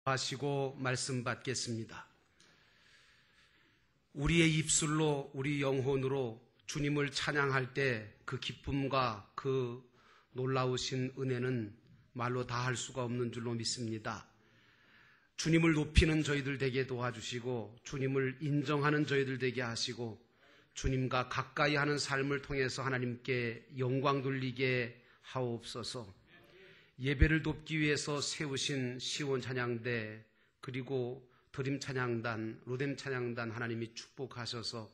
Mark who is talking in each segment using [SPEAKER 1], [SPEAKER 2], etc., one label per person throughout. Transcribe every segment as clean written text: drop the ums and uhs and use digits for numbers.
[SPEAKER 1] 하시고 말씀 받겠습니다. 우리의 입술로, 우리 영혼으로 주님을 찬양할 때 그 기쁨과 그 놀라우신 은혜는 말로 다 할 수가 없는 줄로 믿습니다. 주님을 높이는 저희들 되게 도와주시고, 주님을 인정하는 저희들 되게 하시고, 주님과 가까이 하는 삶을 통해서 하나님께 영광 돌리게 하옵소서. 예배를 돕기 위해서 세우신 시온 찬양대, 그리고 드림 찬양단, 로뎀 찬양단 하나님이 축복하셔서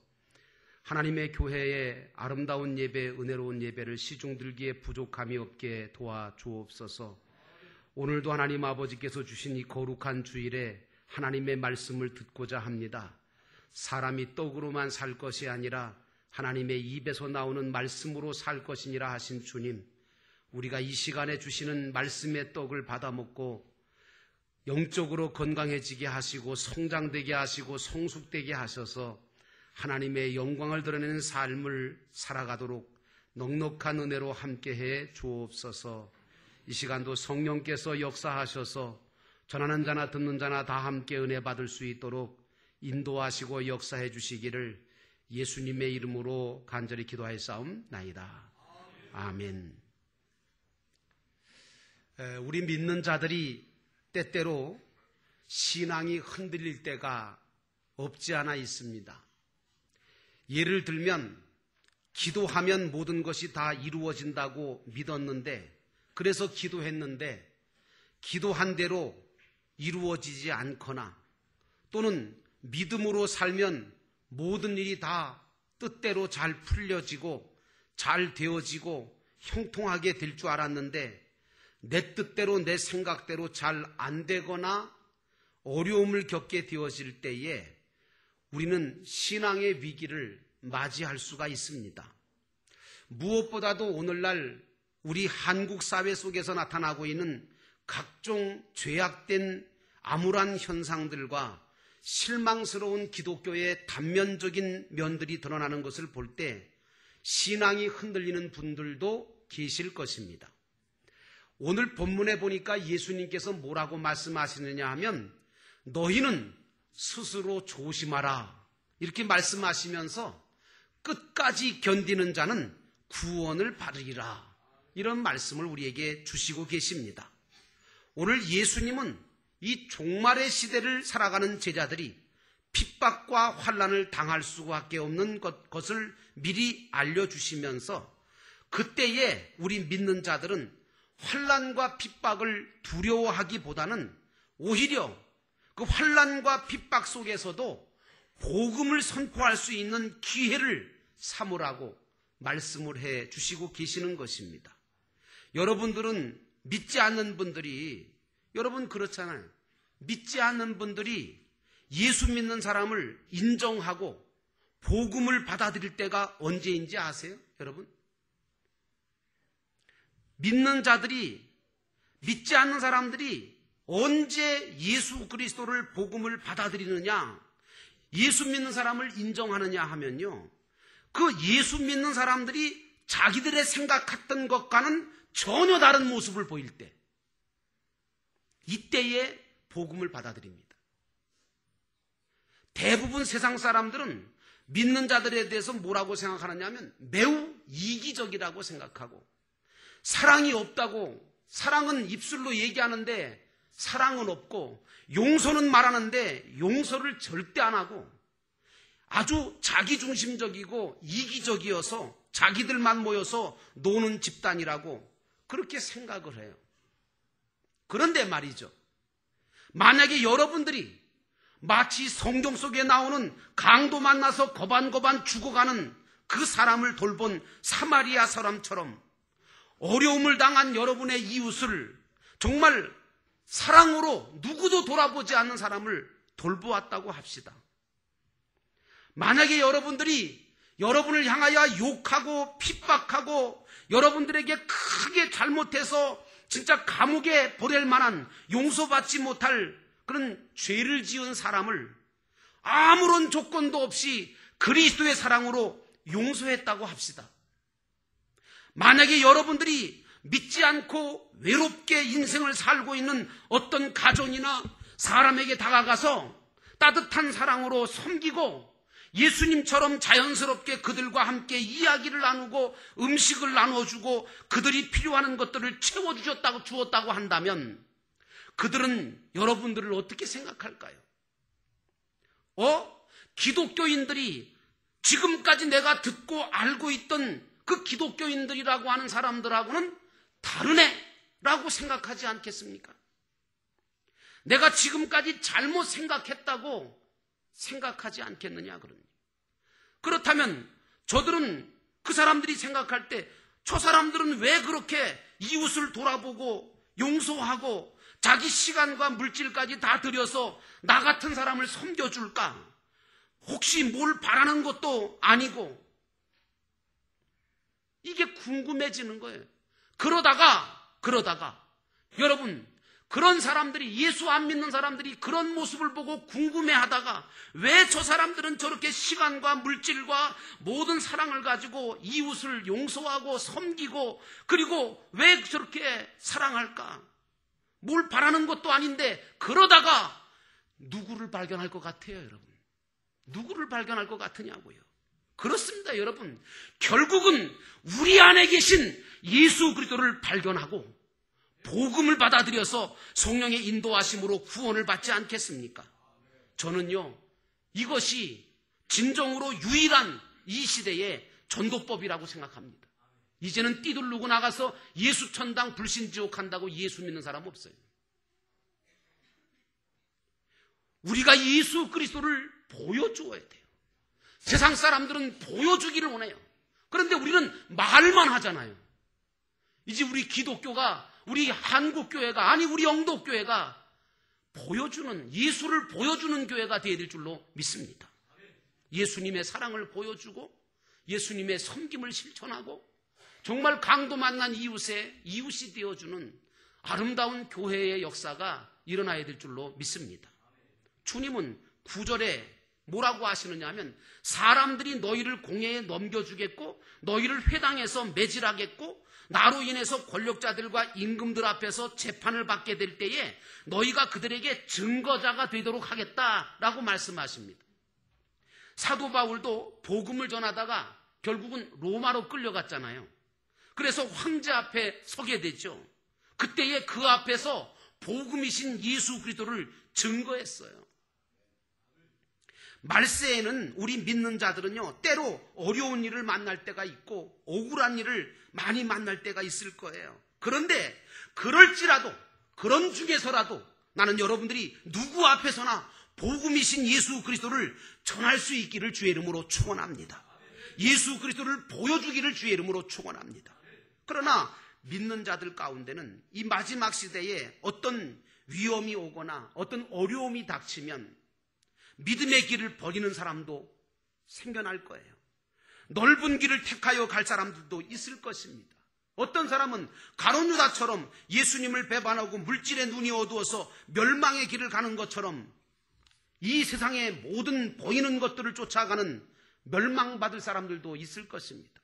[SPEAKER 1] 하나님의 교회의 아름다운 예배, 은혜로운 예배를 시중들기에 부족함이 없게 도와주옵소서. 오늘도 하나님 아버지께서 주신 이 거룩한 주일에 하나님의 말씀을 듣고자 합니다. 사람이 떡으로만 살 것이 아니라 하나님의 입에서 나오는 말씀으로 살 것이니라 하신 주님, 우리가 이 시간에 주시는 말씀의 떡을 받아먹고 영적으로 건강해지게 하시고 성장되게 하시고 성숙되게 하셔서 하나님의 영광을 드러내는 삶을 살아가도록 넉넉한 은혜로 함께해 주옵소서. 이 시간도 성령께서 역사하셔서 전하는 자나 듣는 자나 다 함께 은혜 받을 수 있도록 인도하시고 역사해 주시기를 예수님의 이름으로 간절히 기도하였사옵나이다. 아멘. 우리 믿는 자들이 때때로 신앙이 흔들릴 때가 없지 않아 있습니다. 예를 들면 기도하면 모든 것이 다 이루어진다고 믿었는데, 그래서 기도했는데 기도한 대로 이루어지지 않거나, 또는 믿음으로 살면 모든 일이 다 뜻대로 잘 풀려지고 잘 되어지고 형통하게 될 줄 알았는데 내 뜻대로 내 생각대로 잘 안 되거나 어려움을 겪게 되어질 때에 우리는 신앙의 위기를 맞이할 수가 있습니다. 무엇보다도 오늘날 우리 한국 사회 속에서 나타나고 있는 각종 죄악된 암울한 현상들과 실망스러운 기독교의 단면적인 면들이 드러나는 것을 볼 때 신앙이 흔들리는 분들도 계실 것입니다. 오늘 본문에 보니까 예수님께서 뭐라고 말씀하시느냐 하면, 너희는 스스로 조심하라, 이렇게 말씀하시면서 끝까지 견디는 자는 구원을 받으리라, 이런 말씀을 우리에게 주시고 계십니다. 오늘 예수님은 이 종말의 시대를 살아가는 제자들이 핍박과 환난을 당할 수밖에 없는 것을 미리 알려주시면서, 그때에 우리 믿는 자들은 환난과 핍박을 두려워하기보다는 오히려 그 환난과 핍박 속에서도 복음을 선포할 수 있는 기회를 삼으라고 말씀을 해 주시고 계시는 것입니다. 여러분들은 믿지 않는 분들이, 여러분 그렇잖아요. 믿지 않는 분들이 예수 믿는 사람을 인정하고 복음을 받아들일 때가 언제인지 아세요? 여러분? 믿는 자들이, 믿지 않는 사람들이 언제 예수 그리스도를 복음을 받아들이느냐, 예수 믿는 사람을 인정하느냐 하면요, 그 예수 믿는 사람들이 자기들의 생각했던 것과는 전혀 다른 모습을 보일 때, 이때에 복음을 받아들입니다. 대부분 세상 사람들은 믿는 자들에 대해서 뭐라고 생각하느냐 하면 매우 이기적이라고 생각하고, 사랑이 없다고, 사랑은 입술로 얘기하는데 사랑은 없고, 용서는 말하는데 용서를 절대 안 하고, 아주 자기중심적이고 이기적이어서 자기들만 모여서 노는 집단이라고 그렇게 생각을 해요. 그런데 말이죠, 만약에 여러분들이 마치 성경 속에 나오는 강도 만나서 거반거반 죽어가는 그 사람을 돌본 사마리아 사람처럼 어려움을 당한 여러분의 이웃을 정말 사랑으로 누구도 돌아보지 않는 사람을 돌보았다고 합시다. 만약에 여러분들이 여러분을 향하여 욕하고 핍박하고 여러분들에게 크게 잘못해서 진짜 감옥에 보낼 만한, 용서받지 못할 그런 죄를 지은 사람을 아무런 조건도 없이 그리스도의 사랑으로 용서했다고 합시다. 만약에 여러분들이 믿지 않고 외롭게 인생을 살고 있는 어떤 가정이나 사람에게 다가가서 따뜻한 사랑으로 섬기고 예수님처럼 자연스럽게 그들과 함께 이야기를 나누고 음식을 나눠주고 그들이 필요한 것들을 주었다고 한다면 그들은 여러분들을 어떻게 생각할까요? 기독교인들이 지금까지 내가 듣고 알고 있던 그 기독교인들이라고 하는 사람들하고는 다르네라고 생각하지 않겠습니까? 내가 지금까지 잘못 생각했다고 생각하지 않겠느냐 그러니. 그렇다면 저들은 그 사람들이 생각할 때 저 사람들은 왜 그렇게 이웃을 돌아보고 용서하고 자기 시간과 물질까지 다 들여서 나 같은 사람을 섬겨줄까? 혹시 뭘 바라는 것도 아니고 이게 궁금해지는 거예요. 그러다가 여러분 그런 사람들이 예수 안 믿는 사람들이 그런 모습을 보고 궁금해하다가 왜 저 사람들은 저렇게 시간과 물질과 모든 사랑을 가지고 이웃을 용서하고 섬기고 그리고 왜 저렇게 사랑할까? 뭘 바라는 것도 아닌데 그러다가 누구를 발견할 것 같아요, 여러분? 누구를 발견할 것 같으냐고요? 그렇습니다, 여러분. 결국은 우리 안에 계신 예수 그리스도를 발견하고 복음을 받아들여서 성령의 인도하심으로 구원을 받지 않겠습니까? 저는요, 이것이 진정으로 유일한 이 시대의 전도법이라고 생각합니다. 이제는 띠두르고 나가서 예수 천당 불신지옥 한다고 예수 믿는 사람 없어요. 우리가 예수 그리스도를 보여주어야 돼요. 세상 사람들은 보여주기를 원해요. 그런데 우리는 말만 하잖아요. 이제 우리 기독교가 우리 한국교회가 아니 우리 영도교회가 예수를 보여주는 교회가 되어야 될 줄로 믿습니다. 예수님의 사랑을 보여주고 예수님의 섬김을 실천하고 정말 강도 만난 이웃이 되어주는 아름다운 교회의 역사가 일어나야 될 줄로 믿습니다. 주님은 9절에 뭐라고 하시느냐 하면 사람들이 너희를 공회에 넘겨주겠고 너희를 회당에서 매질하겠고 나로 인해서 권력자들과 임금들 앞에서 재판을 받게 될 때에 너희가 그들에게 증거자가 되도록 하겠다라고 말씀하십니다. 사도 바울도 복음을 전하다가 결국은 로마로 끌려갔잖아요. 그래서 황제 앞에 서게 되죠. 그때에 그 앞에서 복음이신 예수 그리스도를 증거했어요. 말세에는 우리 믿는 자들은요, 때로 어려운 일을 만날 때가 있고 억울한 일을 많이 만날 때가 있을 거예요. 그런데 그럴지라도 그런 중에서라도 나는 여러분들이 누구 앞에서나 복음이신 예수 그리스도를 전할 수 있기를 주의 이름으로 축원합니다. 예수 그리스도를 보여주기를 주의 이름으로 축원합니다. 그러나 믿는 자들 가운데는 이 마지막 시대에 어떤 위험이 오거나 어떤 어려움이 닥치면 믿음의 길을 버리는 사람도 생겨날 거예요. 넓은 길을 택하여 갈 사람들도 있을 것입니다. 어떤 사람은 가룟 유다처럼 예수님을 배반하고 물질의 눈이 어두워서 멸망의 길을 가는 것처럼 이 세상의 모든 보이는 것들을 쫓아가는 멸망받을 사람들도 있을 것입니다.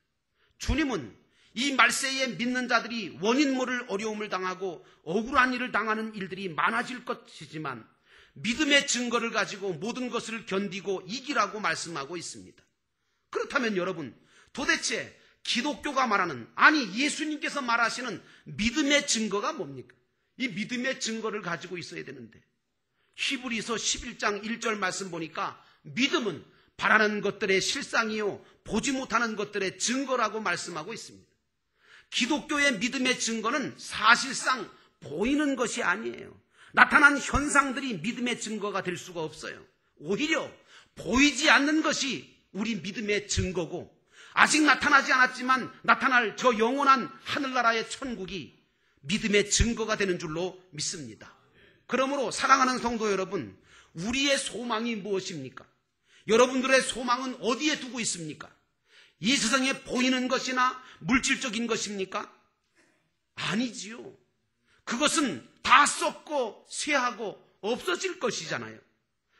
[SPEAKER 1] 주님은 이 말세에 믿는 자들이 원인 모를 어려움을 당하고 억울한 일을 당하는 일들이 많아질 것이지만 믿음의 증거를 가지고 모든 것을 견디고 이기라고 말씀하고 있습니다. 그렇다면 여러분, 도대체 기독교가 말하는, 아니 예수님께서 말하시는 믿음의 증거가 뭡니까? 이 믿음의 증거를 가지고 있어야 되는데 히브리서 11장 1절 말씀 보니까 믿음은 바라는 것들의 실상이요 보지 못하는 것들의 증거라고 말씀하고 있습니다. 기독교의 믿음의 증거는 사실상 보이는 것이 아니에요. 나타난 현상들이 믿음의 증거가 될 수가 없어요. 오히려 보이지 않는 것이 우리 믿음의 증거고 아직 나타나지 않았지만 나타날 저 영원한 하늘나라의 천국이 믿음의 증거가 되는 줄로 믿습니다. 그러므로 사랑하는 성도 여러분, 우리의 소망이 무엇입니까? 여러분들의 소망은 어디에 두고 있습니까? 이 세상에 보이는 것이나 물질적인 것입니까? 아니지요. 그것은 다 썩고 쇠하고 없어질 것이잖아요.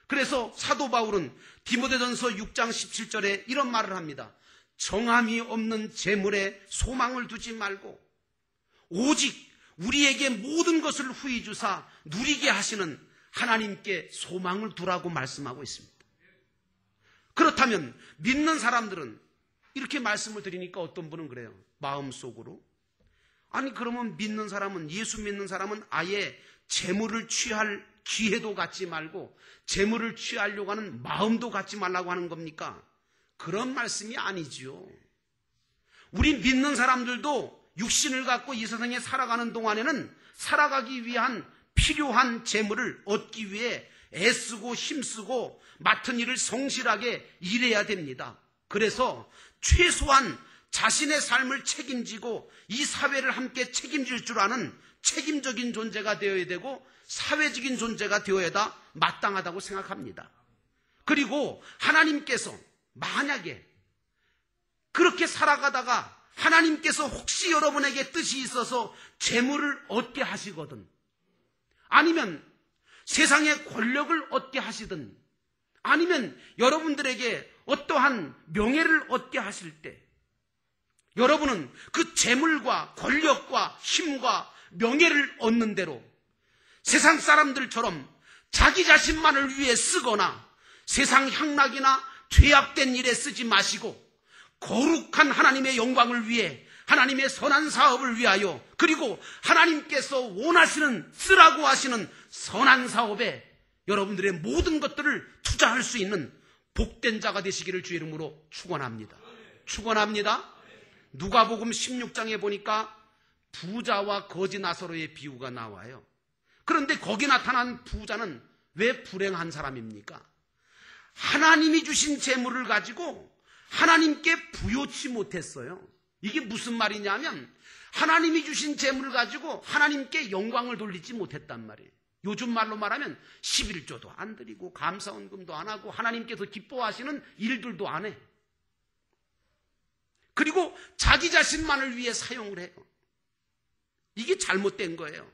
[SPEAKER 1] 그래서 사도 바울은 디모데전서 6장 17절에 이런 말을 합니다. 정함이 없는 재물에 소망을 두지 말고 오직 우리에게 모든 것을 후히 주사 누리게 하시는 하나님께 소망을 두라고 말씀하고 있습니다. 그렇다면 믿는 사람들은 이렇게 말씀을 드리니까 어떤 분은 그래요. 마음속으로. 아니 그러면 믿는 사람은, 예수 믿는 사람은 아예 재물을 취할 기회도 갖지 말고 재물을 취하려고 하는 마음도 갖지 말라고 하는 겁니까? 그런 말씀이 아니지요. 우리 믿는 사람들도 육신을 갖고 이 세상에 살아가는 동안에는 살아가기 위한 필요한 재물을 얻기 위해 애쓰고 힘쓰고 맡은 일을 성실하게 일해야 됩니다. 그래서 최소한 자신의 삶을 책임지고 이 사회를 함께 책임질 줄 아는 책임적인 존재가 되어야 되고 사회적인 존재가 되어야 마땅하다고 생각합니다. 그리고 하나님께서 만약에 그렇게 살아가다가 하나님께서 혹시 여러분에게 뜻이 있어서 재물을 얻게 하시거든, 아니면 세상의 권력을 얻게 하시든, 아니면 여러분들에게 어떠한 명예를 얻게 하실 때 여러분은 그 재물과 권력과 힘과 명예를 얻는 대로 세상 사람들처럼 자기 자신만을 위해 쓰거나 세상 향락이나 죄악된 일에 쓰지 마시고 거룩한 하나님의 영광을 위해, 하나님의 선한 사업을 위하여, 그리고 하나님께서 원하시는, 쓰라고 하시는 선한 사업에 여러분들의 모든 것들을 투자할 수 있는 복된 자가 되시기를 주의 이름으로 축원합니다. 축원합니다. 누가복음 16장에 보니까 부자와 거지 나사로의 비유가 나와요. 그런데 거기 나타난 부자는 왜 불행한 사람입니까? 하나님이 주신 재물을 가지고 하나님께 부요치 못했어요. 이게 무슨 말이냐면 하나님이 주신 재물을 가지고 하나님께 영광을 돌리지 못했단 말이에요. 요즘 말로 말하면 11조도 안 드리고 감사원금도 안 하고 하나님께서 기뻐하시는 일들도 안 해. 그리고 자기 자신만을 위해 사용을 해요. 이게 잘못된 거예요.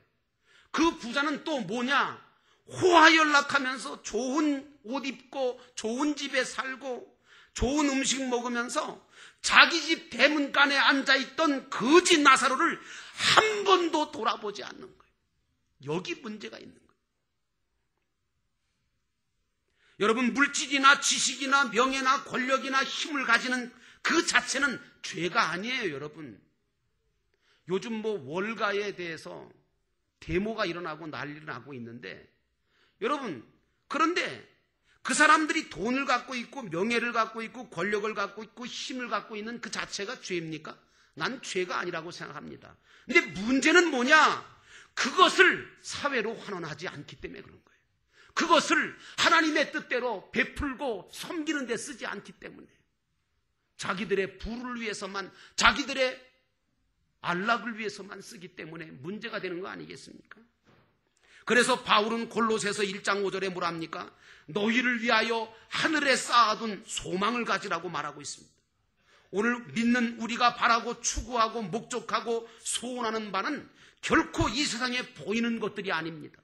[SPEAKER 1] 그 부자는 또 뭐냐? 호화연락하면서 좋은 옷 입고 좋은 집에 살고 좋은 음식 먹으면서 자기 집 대문간에 앉아있던 거지 나사로를 한 번도 돌아보지 않는 거예요. 여기 문제가 있는 거예요. 여러분, 물질이나 지식이나 명예나 권력이나 힘을 가지는 그 자체는 죄가 아니에요, 여러분. 요즘 뭐 월가에 대해서 데모가 일어나고 난리가 나고 있는데, 여러분, 그런데 그 사람들이 돈을 갖고 있고 명예를 갖고 있고 권력을 갖고 있고 힘을 갖고 있는 그 자체가 죄입니까? 난 죄가 아니라고 생각합니다. 근데 문제는 뭐냐? 그것을 사회로 환원하지 않기 때문에 그런 거예요. 그것을 하나님의 뜻대로 베풀고 섬기는 데 쓰지 않기 때문에, 자기들의 부를 위해서만, 자기들의 안락을 위해서만 쓰기 때문에 문제가 되는 거 아니겠습니까? 그래서 바울은 골로새서 1장 5절에 뭐랍니까? 너희를 위하여 하늘에 쌓아둔 소망을 가지라고 말하고 있습니다. 오늘 믿는 우리가 바라고 추구하고 목적하고 소원하는 바는 결코 이 세상에 보이는 것들이 아닙니다.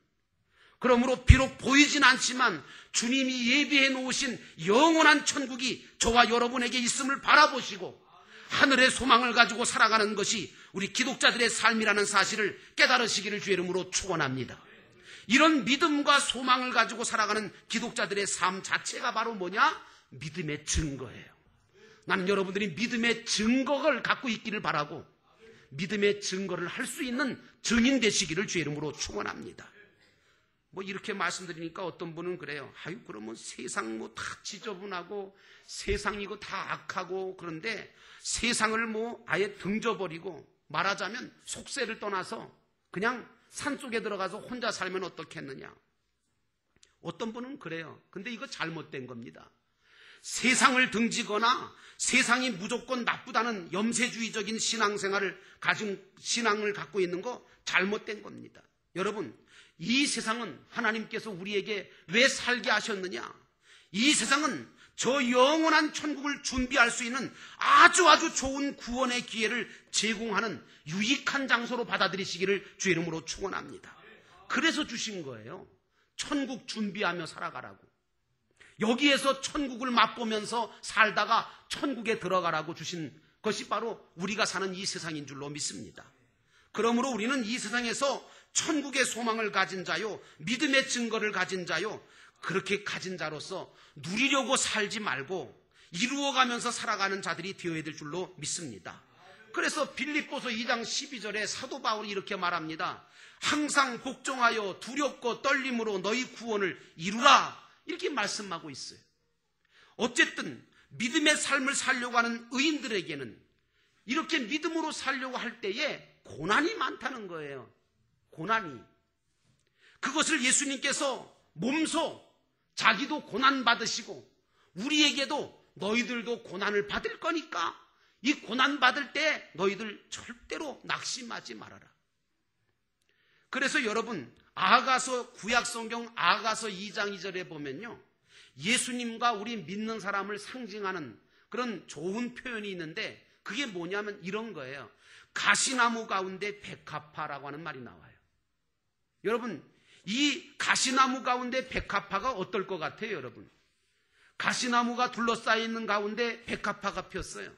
[SPEAKER 1] 그러므로 비록 보이진 않지만 주님이 예비해 놓으신 영원한 천국이 저와 여러분에게 있음을 바라보시고 하늘의 소망을 가지고 살아가는 것이 우리 기독자들의 삶이라는 사실을 깨달으시기를 주의 이름으로 축원합니다. 이런 믿음과 소망을 가지고 살아가는 기독자들의 삶 자체가 바로 뭐냐? 믿음의 증거예요. 나는 여러분들이 믿음의 증거를 갖고 있기를 바라고 믿음의 증거를 할 수 있는 증인 되시기를 주의 이름으로 축원합니다. 뭐 이렇게 말씀드리니까 어떤 분은 그래요. 아유, 그러면 세상 뭐 다 지저분하고 세상이고 다 악하고, 그런데 세상을 뭐 아예 등져버리고 말하자면 속세를 떠나서 그냥 산속에 들어가서 혼자 살면 어떻겠느냐. 어떤 분은 그래요. 근데 이거 잘못된 겁니다. 세상을 등지거나 세상이 무조건 나쁘다는 염세주의적인 신앙생활을 가진 신앙을 갖고 있는 거 잘못된 겁니다. 여러분, 이 세상은 하나님께서 우리에게 왜 살게 하셨느냐? 이 세상은 저 영원한 천국을 준비할 수 있는 아주 좋은 구원의 기회를 제공하는 유익한 장소로 받아들이시기를 주의 이름으로 축원합니다. 그래서 주신 거예요. 천국 준비하며 살아가라고. 여기에서 천국을 맛보면서 살다가 천국에 들어가라고 주신 것이 바로 우리가 사는 이 세상인 줄로 믿습니다. 그러므로 우리는 이 세상에서 천국의 소망을 가진 자요, 믿음의 증거를 가진 자요, 그렇게 가진 자로서 누리려고 살지 말고 이루어가면서 살아가는 자들이 되어야 될 줄로 믿습니다. 그래서 빌립보서 2장 12절에 사도 바울이 이렇게 말합니다. 항상 복종하여 두렵고 떨림으로 너희 구원을 이루라, 이렇게 말씀하고 있어요. 어쨌든 믿음의 삶을 살려고 하는 의인들에게는 이렇게 믿음으로 살려고 할 때에 고난이 많다는 거예요. 고난이. 그것을 예수님께서 몸소 자기도 고난 받으시고 우리에게도 너희들도 고난을 받을 거니까 이 고난 받을 때 너희들 절대로 낙심하지 말아라. 그래서 여러분, 아가서 구약성경 아가서 2장 2절에 보면요, 예수님과 우리 믿는 사람을 상징하는 그런 좋은 표현이 있는데 그게 뭐냐면 이런 거예요. 가시나무 가운데 백합화라고 하는 말이 나와요. 여러분, 이 가시나무 가운데 백합화가 어떨 것 같아요, 여러분? 가시나무가 둘러싸여 있는 가운데 백합화가 폈어요.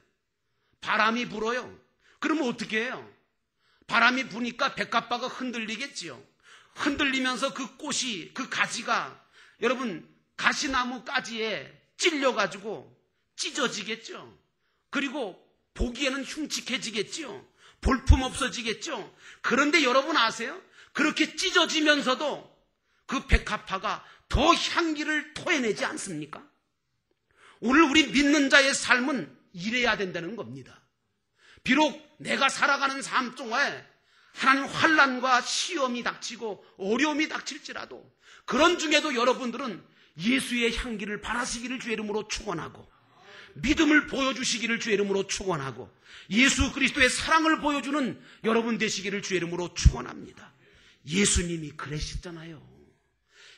[SPEAKER 1] 바람이 불어요. 그러면 어떻게 해요? 바람이 부니까 백합화가 흔들리겠지요. 흔들리면서 그 꽃이, 그 가지가 여러분 가시나무 가지에 찔려가지고 찢어지겠죠. 그리고 보기에는 흉측해지겠죠. 볼품 없어지겠죠. 그런데 여러분 아세요? 그렇게 찢어지면서도 그 백합화가 더 향기를 토해내지 않습니까? 오늘 우리 믿는 자의 삶은 이래야 된다는 겁니다. 비록 내가 살아가는 삶 동안에 하나님 환난과 시험이 닥치고 어려움이 닥칠지라도 그런 중에도 여러분들은 예수의 향기를 바라시기를 주의 이름으로 축원하고 믿음을 보여주시기를 주의 이름으로 축원하고 예수 그리스도의 사랑을 보여주는 여러분 되시기를 주의 이름으로 축원합니다. 예수님이 그러셨잖아요.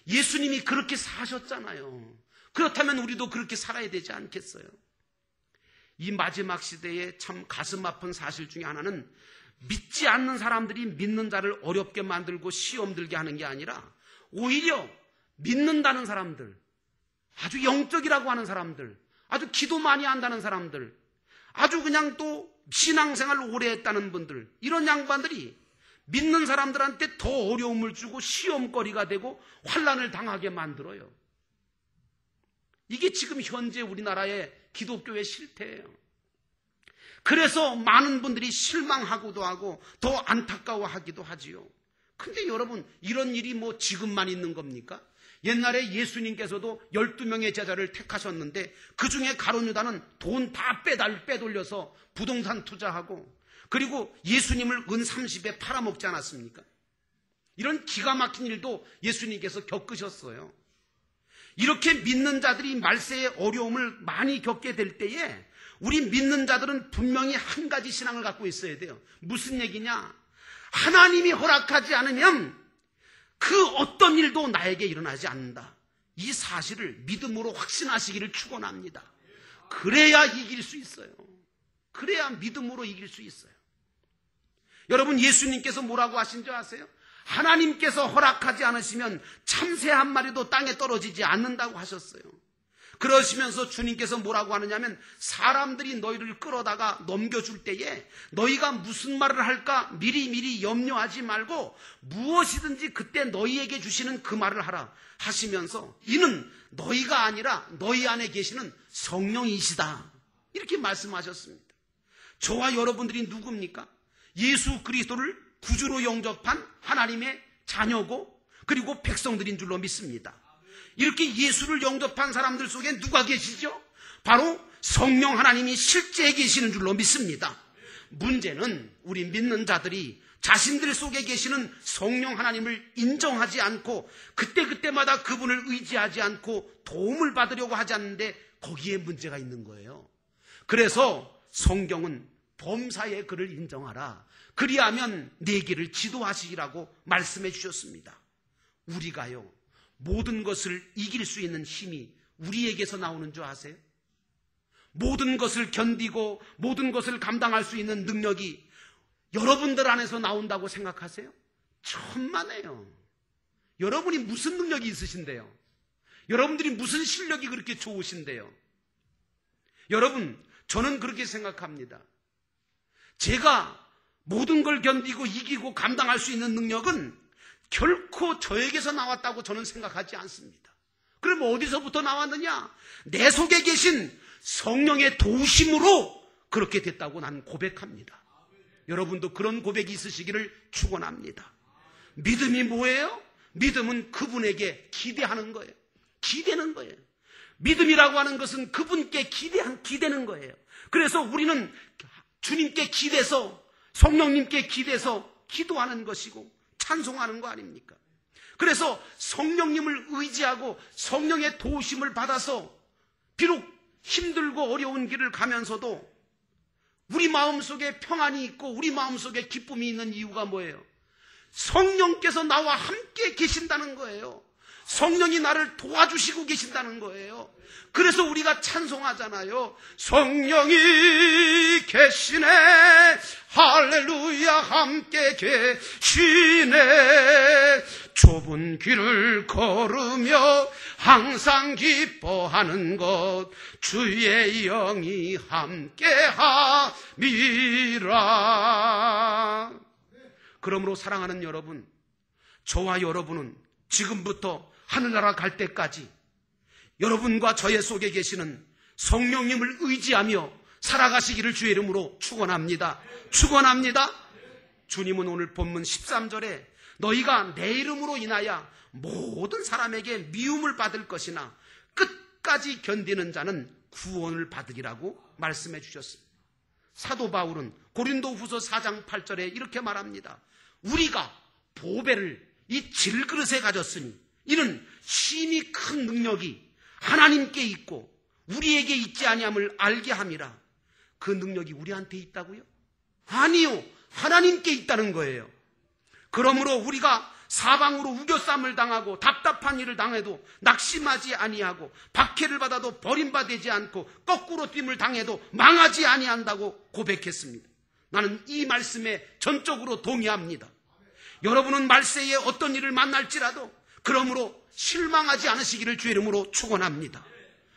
[SPEAKER 1] 예수님이 그렇게 사셨잖아요. 그렇다면 우리도 그렇게 살아야 되지 않겠어요? 이 마지막 시대에 참 가슴 아픈 사실 중에 하나는 믿지 않는 사람들이 믿는 자를 어렵게 만들고 시험 들게 하는 게 아니라 오히려 믿는다는 사람들, 아주 영적이라고 하는 사람들, 아주 기도 많이 한다는 사람들, 아주 그냥 또 신앙생활 오래 했다는 분들, 이런 양반들이 믿는 사람들한테 더 어려움을 주고 시험거리가 되고 환난을 당하게 만들어요. 이게 지금 현재 우리나라의 기독교의 실태예요. 그래서 많은 분들이 실망하고도 하고 더 안타까워하기도 하지요. 근데 여러분, 이런 일이 뭐 지금만 있는 겁니까? 옛날에 예수님께서도 12명의 제자를 택하셨는데 그 중에 가룟 유다는 돈 다 빼돌려서 부동산 투자하고 그리고 예수님을 은 30에 팔아먹지 않았습니까? 이런 기가 막힌 일도 예수님께서 겪으셨어요. 이렇게 믿는 자들이 말세의 어려움을 많이 겪게 될 때에 우리 믿는 자들은 분명히 한 가지 신앙을 갖고 있어야 돼요. 무슨 얘기냐? 하나님이 허락하지 않으면 그 어떤 일도 나에게 일어나지 않는다. 이 사실을 믿음으로 확신하시기를 축원합니다. 그래야 이길 수 있어요. 그래야 믿음으로 이길 수 있어요. 여러분, 예수님께서 뭐라고 하신 줄 아세요? 하나님께서 허락하지 않으시면 참새 한 마리도 땅에 떨어지지 않는다고 하셨어요. 그러시면서 주님께서 뭐라고 하느냐면 사람들이 너희를 끌어다가 넘겨줄 때에 너희가 무슨 말을 할까 미리 염려하지 말고 무엇이든지 그때 너희에게 주시는 그 말을 하라 하시면서 이는 너희가 아니라 너희 안에 계시는 성령이시다, 이렇게 말씀하셨습니다. 저와 여러분들이 누굽니까? 예수 그리스도를 구주로 영접한 하나님의 자녀고 그리고 백성들인 줄로 믿습니다. 이렇게 예수를 영접한 사람들 속에 누가 계시죠? 바로 성령 하나님이 실제 계시는 줄로 믿습니다. 문제는 우리 믿는 자들이 자신들 속에 계시는 성령 하나님을 인정하지 않고 그때마다 그분을 의지하지 않고 도움을 받으려고 하지 않는데 거기에 문제가 있는 거예요. 그래서 성경은 범사에 그를 인정하라. 그리하면 내 길을 지도하시기라고 말씀해 주셨습니다. 우리가요, 모든 것을 이길 수 있는 힘이 우리에게서 나오는 줄 아세요? 모든 것을 견디고 모든 것을 감당할 수 있는 능력이 여러분들 안에서 나온다고 생각하세요? 천만에요. 여러분이 무슨 능력이 있으신데요? 여러분들이 무슨 실력이 그렇게 좋으신데요? 여러분, 저는 그렇게 생각합니다. 제가 모든 걸 견디고 이기고 감당할 수 있는 능력은 결코 저에게서 나왔다고 저는 생각하지 않습니다. 그럼 어디서부터 나왔느냐? 내 속에 계신 성령의 도우심으로 그렇게 됐다고 난 고백합니다. 여러분도 그런 고백이 있으시기를 축원합니다. 믿음이 뭐예요? 믿음은 그분에게 기대하는 거예요. 기대는 거예요. 믿음이라고 하는 것은 그분께 기대는 거예요. 그래서 우리는 주님께 기대서, 성령님께 기대서 기도하는 것이고 찬송하는 거 아닙니까? 그래서 성령님을 의지하고 성령의 도우심을 받아서 비록 힘들고 어려운 길을 가면서도 우리 마음속에 평안이 있고 우리 마음속에 기쁨이 있는 이유가 뭐예요? 성령께서 나와 함께 계신다는 거예요. 성령이 나를 도와주시고 계신다는 거예요. 그래서 우리가 찬송하잖아요. 성령이 계시네, 할렐루야, 함께 계시네. 좁은 길을 걸으며 항상 기뻐하는 것, 주의 영이 함께함이라. 그러므로 사랑하는 여러분, 저와 여러분은 지금부터 하늘나라 갈 때까지 여러분과 저의 속에 계시는 성령님을 의지하며 살아가시기를 주의 이름으로 축원합니다. 축원합니다. 주님은 오늘 본문 13절에 너희가 내 이름으로 인하여 모든 사람에게 미움을 받을 것이나 끝까지 견디는 자는 구원을 받으리라고 말씀해 주셨습니다. 사도 바울은 고린도후서 4장 8절에 이렇게 말합니다. 우리가 보배를 이 질그릇에 가졌으니 이는 심히 큰 능력이 하나님께 있고 우리에게 있지 아니함을 알게 함이라. 그 능력이 우리한테 있다고요? 아니요, 하나님께 있다는 거예요. 그러므로 우리가 사방으로 우겨쌈을 당하고 답답한 일을 당해도 낙심하지 아니하고 박해를 받아도 버림받지 않고 거꾸로 뛴을 당해도 망하지 아니한다고 고백했습니다. 나는 이 말씀에 전적으로 동의합니다. 여러분은 말세에 어떤 일을 만날지라도 그러므로 실망하지 않으시기를 주의 이름으로 축원합니다.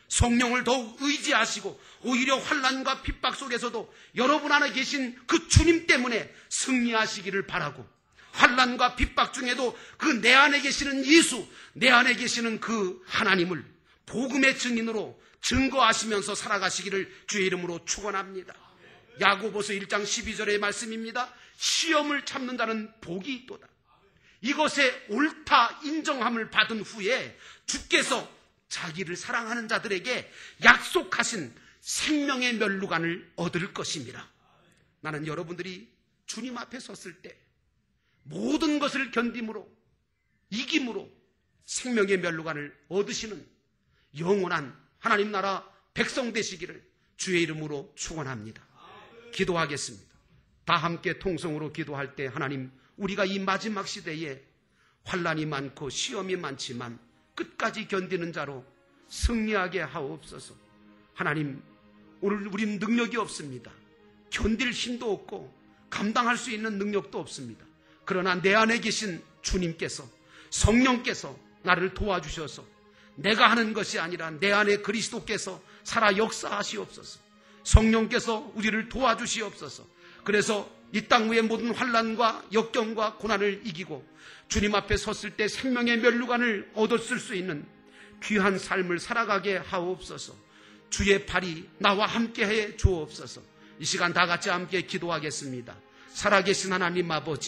[SPEAKER 1] 성령을 더욱 의지하시고 오히려 환난과 핍박 속에서도 여러분 안에 계신 그 주님 때문에 승리하시기를 바라고, 환난과 핍박 중에도 그 내 안에 계시는 예수, 내 안에 계시는 그 하나님을 복음의 증인으로 증거하시면서 살아가시기를 주의 이름으로 축원합니다. 야고보서 1장 12절의 말씀입니다. 시험을 참는 자는 복이 있도다. 이것에 옳다 인정함을 받은 후에 주께서 자기를 사랑하는 자들에게 약속하신 생명의 면류관을 얻을 것입니다. 나는 여러분들이 주님 앞에 섰을 때 모든 것을 견딤으로 이김으로 생명의 면류관을 얻으시는 영원한 하나님 나라 백성 되시기를 주의 이름으로 축원합니다. 기도하겠습니다. 다 함께 통성으로 기도할 때 하나님, 우리가 이 마지막 시대에 환난이 많고 시험이 많지만 끝까지 견디는 자로 승리하게 하옵소서. 하나님, 오늘 우린 능력이 없습니다. 견딜 힘도 없고 감당할 수 있는 능력도 없습니다. 그러나 내 안에 계신 주님께서, 성령께서 나를 도와주셔서 내가 하는 것이 아니라 내 안에 그리스도께서 살아 역사하시옵소서. 성령께서 우리를 도와주시옵소서. 그래서 이 땅 위의 모든 환난과 역경과 고난을 이기고 주님 앞에 섰을 때 생명의 면류관을 얻었을 수 있는 귀한 삶을 살아가게 하옵소서. 주의 팔이 나와 함께해 주옵소서. 이 시간 다 같이 함께 기도하겠습니다. 살아계신 하나님 아버지,